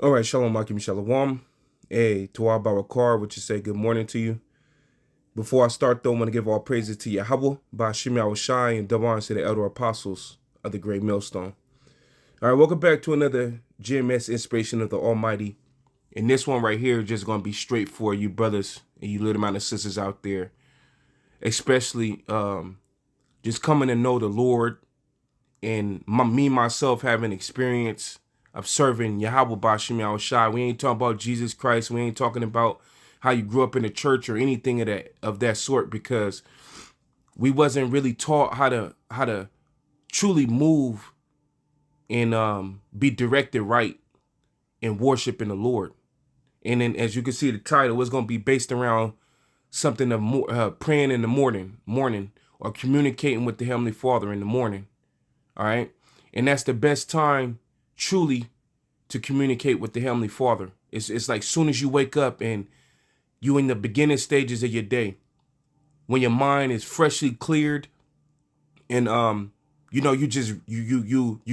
All right, Shalom Akim Shalom. Hey, to our Barakar, which is say good morning to you. Before I start, though, I want to give all praises to Yahweh, Bashim Yahushai, and double honors to the elder apostles of the great millstone. All right, welcome back to another GMS Inspiration of the Almighty. And this one right here is just going to be straight for you brothers and you little amount of sisters out there, especially just coming to know the Lord and myself having experience of serving Yahweh Bashim Yahushai. We ain't talking about Jesus Christ. We ain't talking about how you grew up in the church or anything of that sort, because we wasn't really taught how to truly move and be directed right in worshiping the Lord. And then, as you can see, the title is going to be based around something of praying in the morning, or communicating with the Heavenly Father in the morning. All right. And that's the best time truly to communicate with the Heavenly Father. It's like soon as you wake up and you in the beginning stages of your day, when your mind is freshly cleared and you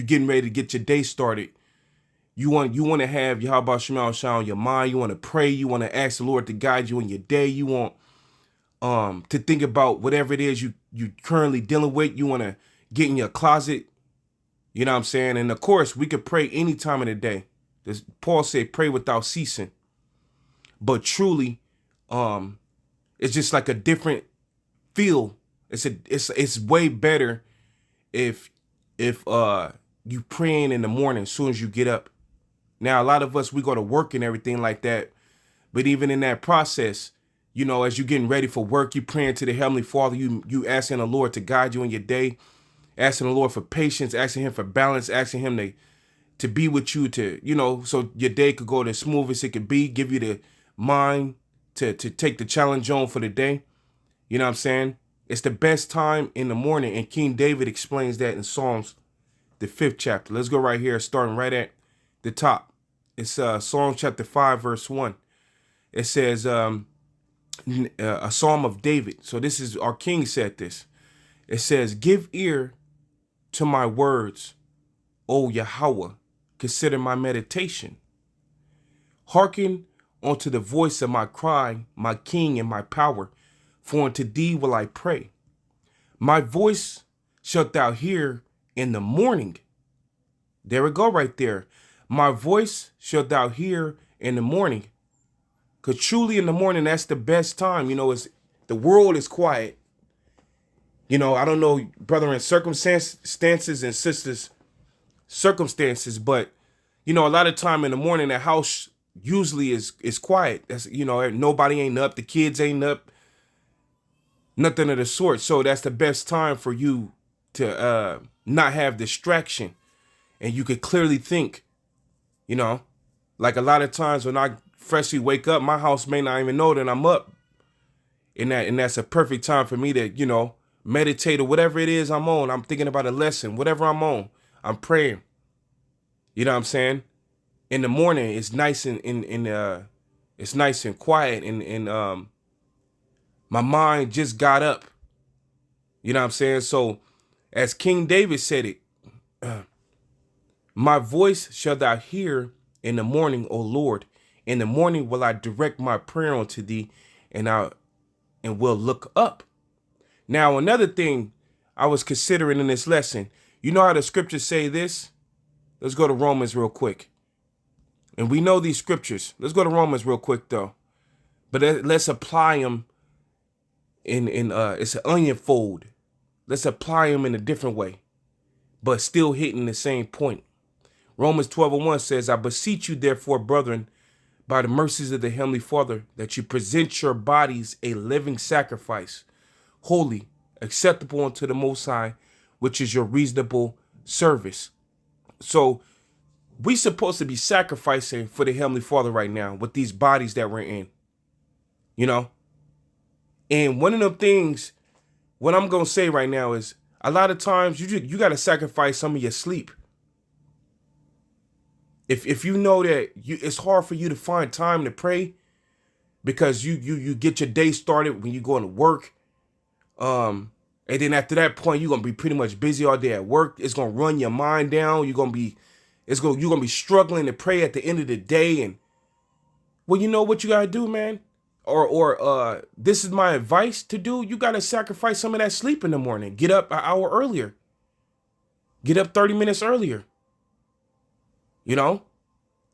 getting ready to get your day started. You want to have Yahweh Shema Shah on your mind. You want to pray. You want to ask the Lord to guide you in your day. You want to think about whatever it is you currently dealing with. You want to get in your closet. You know what I'm saying? And of course, we could pray any time of the day. Paul said, pray without ceasing. But truly, it's just like a different feel. It's way better if you praying in the morning as soon as you get up. Now, a lot of us, we go to work and everything like that. But even in that process, as you're getting ready for work, you praying to the Heavenly Father, you asking the Lord to guide you in your day, asking the Lord for patience, asking him for balance, asking him to be with you, so your day could go the smoothest it could be, give you the mind to take the challenge on for the day. You know what I'm saying? It's the best time in the morning. And King David explains that in Psalms, the 5th chapter. Let's go right here, starting right at the top. It's Psalm chapter 5, verse 1. It says, a Psalm of David. So this is, our King said this. It says, give ear to my words, O Yahweh, consider my meditation. Hearken unto the voice of my cry, my King and my power, for unto thee will I pray. My voice shalt thou hear in the morning. There we go right there. My voice shalt thou hear in the morning. Because truly in the morning, that's the best time. The world is quiet. I don't know, brother, in circumstances and sisters, circumstances, but, a lot of time in the morning, the house usually is quiet. That's, nobody ain't up. The kids ain't up. Nothing of the sort. So that's the best time for you to not have distraction. And you could clearly think, like a lot of times when I freshly wake up, my house may not even know that I'm up. And that's a perfect time for me to, meditate or whatever it is I'm on. I'm thinking about a lesson, whatever I'm on, I'm praying. You know what I'm saying? In the morning, it's nice and it's nice and quiet, and my mind just got up. You know what I'm saying? So, as King David said it, my voice shall thou hear in the morning, O Lord. In the morning will I direct my prayer unto thee, and will look up. Now, another thing I was considering in this lesson, you know how the scriptures say this? Let's go to Romans real quick. And we know these scriptures. Let's go to Romans real quick, though. But let's apply them in it's an onion fold. Let's apply them in a different way, but still hitting the same point. Romans 12:1 says, I beseech you, therefore, brethren, by the mercies of the Heavenly Father, that you present your bodies a living sacrifice, holy, acceptable unto the Most High, which is your reasonable service. So we supposed to be sacrificing for the Heavenly Father right now with these bodies that we're in, And one of them things, what I'm going to say right now is, a lot of times you got to sacrifice some of your sleep. If you know that it's hard for you to find time to pray because you get your day started when you go to work, and then after that point, you're going to be pretty much busy all day at work. It's going to run your mind down. You're going to be You're gonna be struggling to pray at the end of the day. And well, you know what you gotta do, man? Or this is my advice to do. You gotta sacrifice some of that sleep in the morning. Get up an hour earlier. Get up 30 minutes earlier. You know?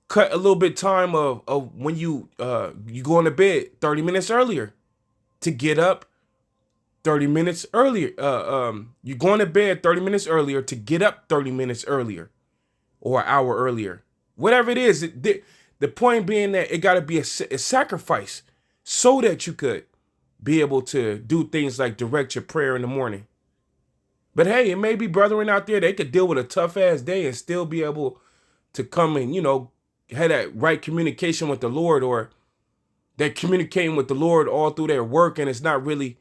Cut a little bit time of when you go into bed 30 minutes earlier to get up 30 minutes earlier. You're going to bed 30 minutes earlier to get up 30 minutes earlier or an hour earlier. Whatever it is, the point being that it got to be a sacrifice so that you could be able to do things like direct your prayer in the morning. But hey, it may be brethren out there, they could deal with a tough ass day and still be able to come and, have that right communication with the Lord, or they're communicating with the Lord all through their work, and it's not really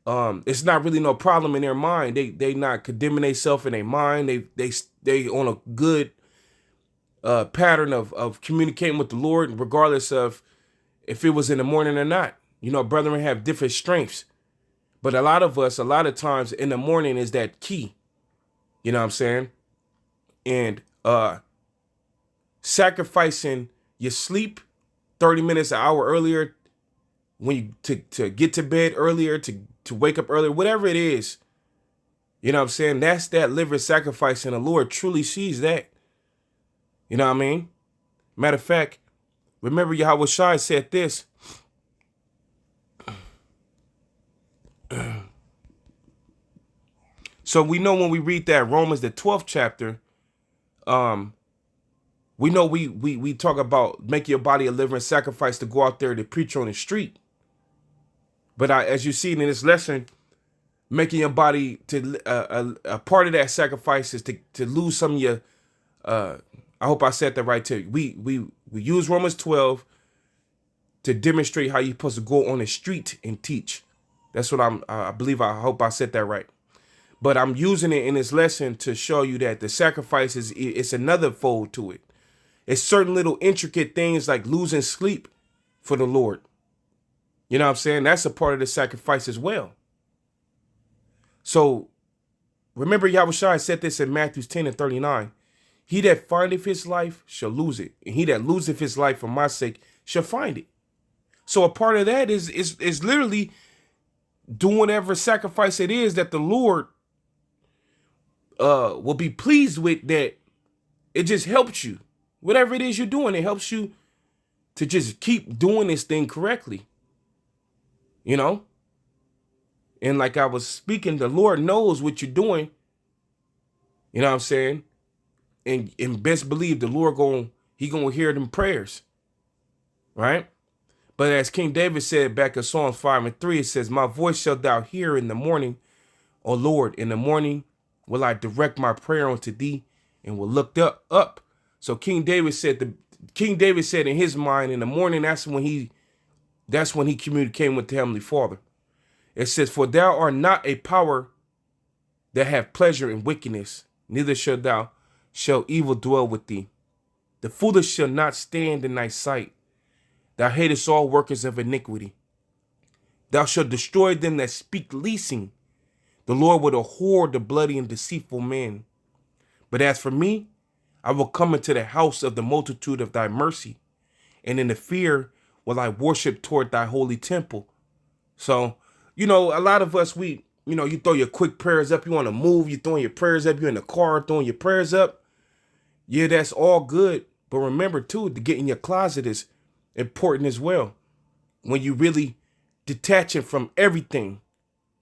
no problem in their mind. They not condemning themselves in their mind. They on a good pattern of communicating with the Lord, regardless of if it was in the morning or not. Brethren have different strengths, but a lot of times in the morning is that key. You know what I'm saying? And sacrificing your sleep 30 minutes, an hour earlier, when you to get to bed earlier, to wake up earlier, whatever it is, you know what I'm saying? That's that living sacrifice, and the Lord truly sees that. You know what I mean? Matter of fact, remember Yahweh Shai said this. So we know when we read that Romans, the 12th chapter, we know we talk about making your body a living sacrifice to go out there to preach on the street. But as you see in this lesson, making your body to a part of that sacrifice is to lose some of your. I hope I said that right too. We use Romans 12 to demonstrate how you're supposed to go on the street and teach. That's what I hope I said that right. But I'm using it in this lesson to show you that the sacrifice it's another fold to it. It's certain little intricate things like losing sleep for the Lord. You know what I'm saying? That's a part of the sacrifice as well. So remember, Yahweh Shai said this in Matthew 10:39. He that findeth his life shall lose it, and he that loseth his life for my sake shall find it. So a part of that is literally doing whatever sacrifice it is that the Lord will be pleased with, that it just helps you. Whatever it is you're doing, it helps you to just keep doing this thing correctly. And like I was speaking, the Lord knows what you're doing. You know what I'm saying? And best believe the Lord gonna hear them prayers. Right? But as King David said back in Psalms 5:3, it says, my voice shalt thou hear in the morning, O Lord. In the morning will I direct my prayer unto thee, and will look up. So King David said in his mind, in the morning, that's when he communicated with the Heavenly Father. It says, for thou art not a power that have pleasure in wickedness, neither shall evil dwell with thee. The foolish shall not stand in thy sight. Thou hatest all workers of iniquity. Thou shalt destroy them that speak leasing. The Lord will abhor the bloody and deceitful man. But as for me, I will come into the house of the multitude of thy mercy, and in the fear will I worship toward thy holy temple. So, a lot of us, you throw your quick prayers up. You want to move, you're throwing your prayers up. You're in the car throwing your prayers up. Yeah, that's all good. But remember, too, to get in your closet is important as well. When you really detach it from everything.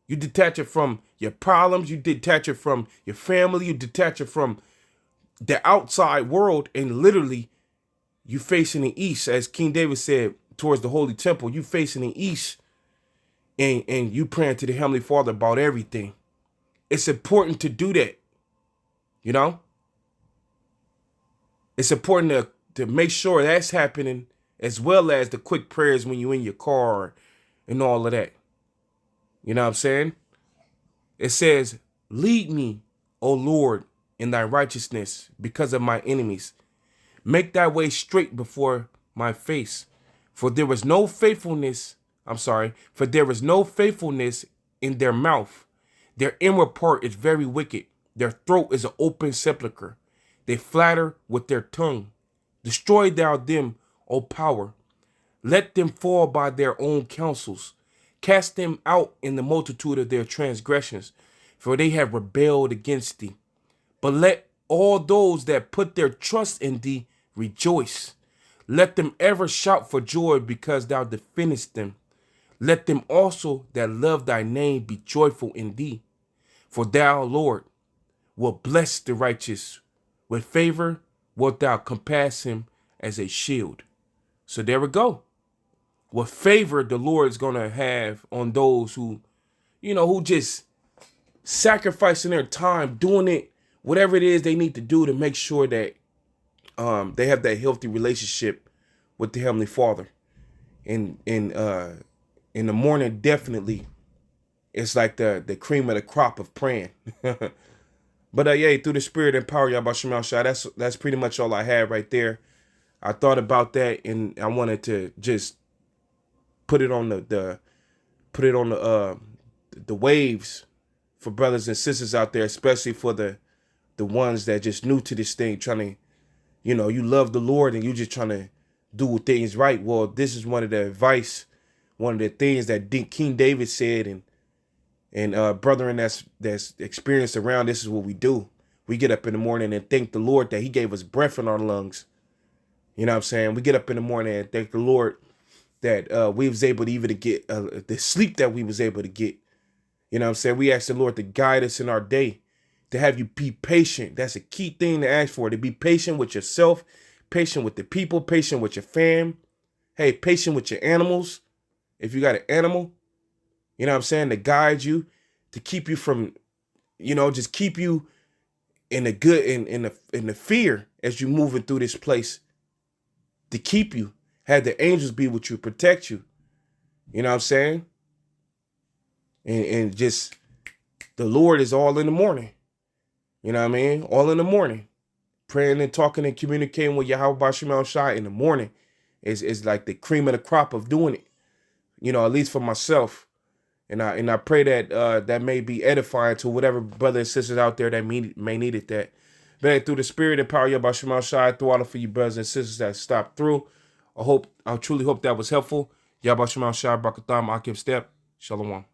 You detach it from your problems. You detach it from your family. You detach it from the outside world, and literally you facing the east, as King David said, towards the holy temple. You facing the east, and you praying to the Heavenly Father about everything. It's important to do that. It's important to make sure that's happening, as well as the quick prayers when you're in your car and all of that. You know what I'm saying? It says, lead me, O Lord, in thy righteousness because of my enemies. Make thy way straight before my face. For there is no faithfulness in their mouth. Their inward part is very wicked. Their throat is an open sepulchre. They flatter with their tongue. Destroy thou them, O power. Let them fall by their own counsels. Cast them out in the multitude of their transgressions, for they have rebelled against thee. But let all those that put their trust in thee rejoice. Let them ever shout for joy because thou defendest them. Let them also that love thy name be joyful in thee. For thou, Lord, wilt bless the righteous. With favor wilt thou compass him as a shield. So there we go. What favor the Lord is going to have on those who, who just sacrificing their time, doing it, whatever it is they need to do to make sure that they have that healthy relationship with the Heavenly Father. And in the morning, definitely, it's like the cream of the crop of praying. But yeah, through the Spirit and power, Yahweh Shema Shai, that's pretty much all I had right there. I thought about that, and I wanted to just put it on the waves for brothers and sisters out there, especially for the ones that just new to this thing, trying to, you love the Lord and you just trying to do things right. Well, this is one of the advice, one of the things that King David said, and brethren that's experienced around, this is what we do. We get up in the morning and thank the Lord that he gave us breath in our lungs. You know what I'm saying? We get up in the morning and thank the Lord that we was able to even get the sleep that we was able to get. You know what I'm saying? We ask the Lord to guide us in our day, to have you be patient. That's a key thing to ask for, to be patient with yourself, patient with the people, patient with your fam. Hey, patient with your animals. If you got an animal, you know what I'm saying, to guide you, to keep you from, just keep you in the good, in the fear as you moving through this place, to keep you. Have the angels be with you, protect you. You know what I'm saying? And just, the Lord is all in the morning. You know what I mean? All in the morning. Praying and talking and communicating with Yahweh Shema Shai in the morning is like the cream of the crop of doing it. At least for myself. And I pray that that may be edifying to whatever brothers and sisters out there that may need it. That, man, through the Spirit and power of Yahweh Shema Shai, through all of you brothers and sisters that stopped through, I truly hope that was helpful. Yahweh Shema Shai, Barakatham, Akim Step, Shalom.